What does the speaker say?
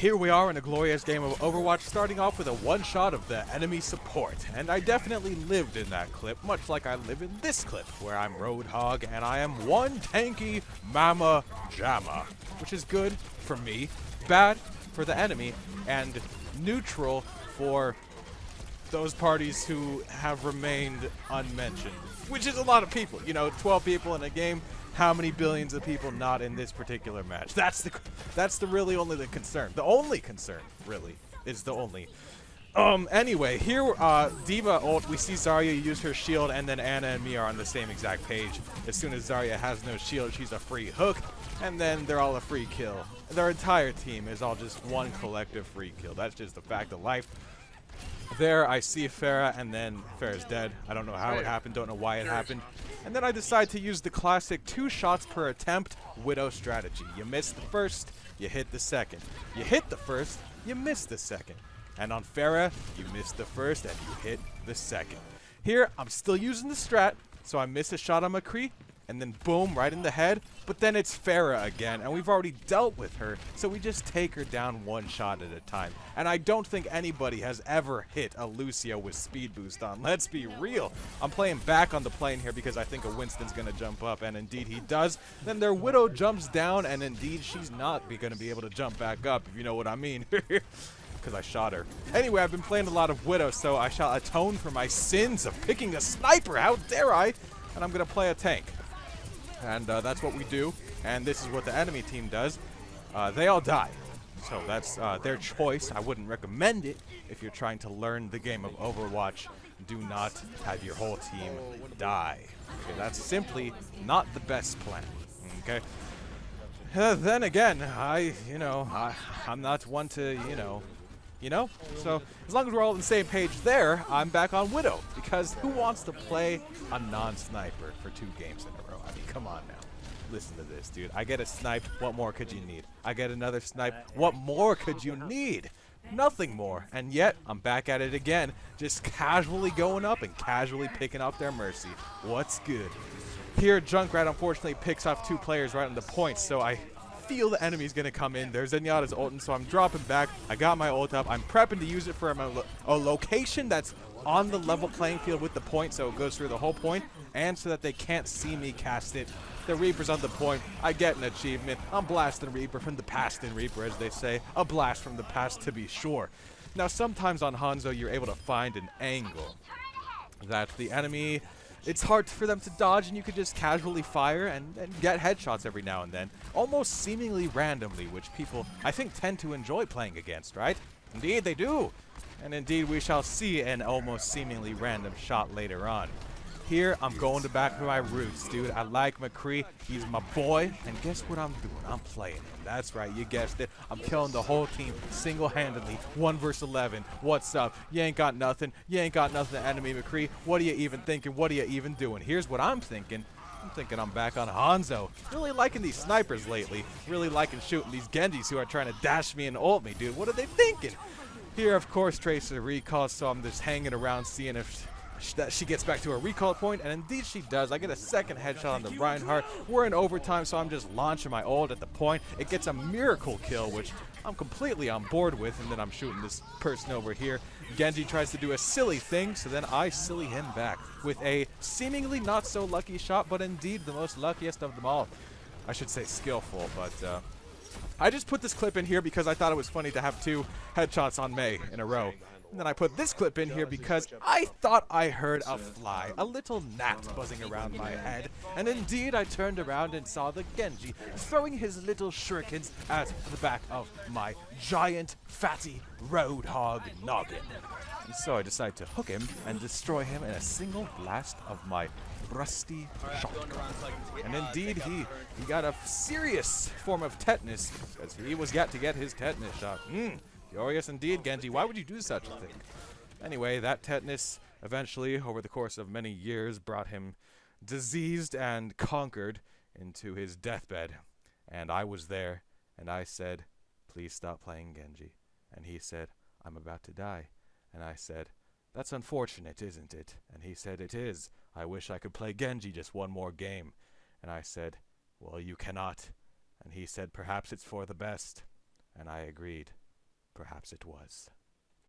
here we are in a glorious game of Overwatch, starting off with a one-shot of the enemy support. And I definitely lived in that clip, much like I live in this clip, where I'm Roadhog and I am one tanky Mama Jamma, which is good for me, bad for the enemy, and neutral for those parties who have remained unmentioned, which is a lot of people. You know, 12 people in a game. How many billions of people not in this particular match? That's the really only the concern. The only concern, really, is the only. Anyway, here, D.Va ult, we see Zarya use her shield, and then Ana and me are on the same exact page. As soon as Zarya has no shield, she's a free hook, and then they're all a free kill. Their entire team is all just one collective free kill. That's just a fact of life. There, I see Pharah, and then Pharah's dead. I don't know how it happened, don't know why it happened. And then I decide to use the classic 2 shots per attempt Widow strategy. You miss the first, you hit the second. You hit the first, you miss the second. And on Pharah, you miss the first and you hit the second. Here, I'm still using the strat, so I miss a shot on McCree, and then boom, right in the head. But then it's Pharah again, and we've already dealt with her, so we just take her down one shot at a time. And I don't think anybody has ever hit a Lucio with speed boost on. Let's be real. I'm playing back on the plane here because I think a Winston's going to jump up, and indeed he does. Then their Widow jumps down, and indeed she's not going to be able to jump back up, if you know what I mean. Because I shot her. Anyway, I've been playing a lot of Widow, so I shall atone for my sins of picking a sniper. How dare I? And I'm going to play a tank. And that's what we do, and this is what the enemy team does. They all die, so that's their choice. I wouldn't recommend it if you're trying to learn the game of Overwatch. Do not have your whole team die. Okay, that's simply not the best plan. Okay. Then again, I'm not one to, So as long as we're all on the same page there, I'm back on Widow, because who wants to play a non-sniper for 2 games in a row? I mean, come on now. Listen to this, dude. I get a snipe, what more could you need? I get another snipe, what more could you need? Nothing more. And yet, I'm back at it again, just casually going up and casually picking off their Mercy. What's good? Here, Junkrat unfortunately picks off 2 players right on the point, so I feel the enemy's going to come in. There's Zenyatta's ulting, so I'm dropping back. I got my ult up. I'm prepping to use it for a location that's on the level playing field with the point, so it goes through the whole point, and so that they can't see me cast it. The Reaper's on the point. I get an achievement. I'm blasting Reaper from the past in Reaper, as they say. A blast from the past, to be sure. Now, sometimes on Hanzo, you're able to find an angle that the enemy, it's hard for them to dodge, and you could just casually fire and get headshots every now and then, almost seemingly randomly, which people, I think, tend to enjoy playing against, right? Indeed, they do. And indeed, we shall see an almost seemingly random shot later on. Here, I'm going back to my roots, dude. I like McCree. He's my boy. And guess what I'm doing? I'm playing him. That's right. You guessed it. I'm killing the whole team single-handedly. 1 versus 11. What's up? You ain't got nothing. You ain't got nothing, enemy McCree. What are you even thinking? What are you even doing? Here's what I'm thinking. I'm thinking I'm back on Hanzo. Really liking these snipers lately. Really liking shooting these Genjis who are trying to dash me and ult me, dude. What are they thinking? Here, of course, Tracer recalls, so I'm just hanging around seeing if she gets back to her recall point, and indeed she does. I get a second headshot on the Reinhardt. We're in overtime, so I'm just launching my ult at the point. It gets a miracle kill, which I'm completely on board with, and then I'm shooting this person over here. Genji tries to do a silly thing, so then I silly him back with a seemingly not so lucky shot, but indeed the most luckiest of them all. I should say skillful, but I just put this clip in here because I thought it was funny to have 2 headshots on Mei in a row. And then I put this clip in here because I thought I heard a fly, a little gnat buzzing around my head. And indeed, I turned around and saw the Genji throwing his little shurikens at the back of my giant, fatty Roadhog noggin. And so I decided to hook him and destroy him in a single blast of my rusty shotgun. And indeed, he got a serious form of tetanus, as he was yet to get his tetanus shot. Furious indeed, Genji. Why would you do such a thing? Anyway, that tetanus eventually, over the course of many years, brought him diseased and conquered into his deathbed. And I was there, and I said, please stop playing Genji. And he said, I'm about to die. And I said, that's unfortunate, isn't it? And he said, it is. I wish I could play Genji just one more game. And I said, well, you cannot. And he said, perhaps it's for the best. And I agreed. Perhaps it was.